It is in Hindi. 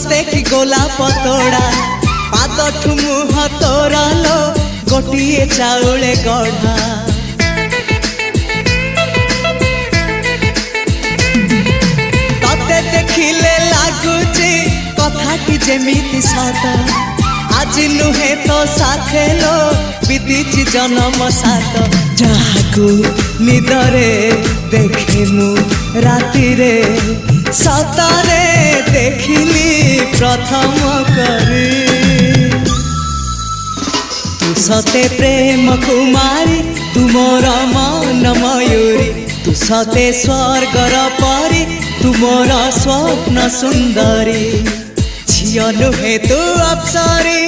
सते कि गोलाप तोड़ा पाद मुह तोरा लो गोटिए चाउले गढ़ा तते देखिले लागुची कथाटी जेमिति सत आज नुहे तो साथे लो बीतीची जन्म सात जहाकू निदरे देखे मु राति रे सतरे देखिली प्रथम करी तू सते प्रेम कुमारी तू मोर मन मयूरी तू सते स्वर्गर परी तू मोर स्वप्न सुंदरी झियो नुहे तू अप्सरी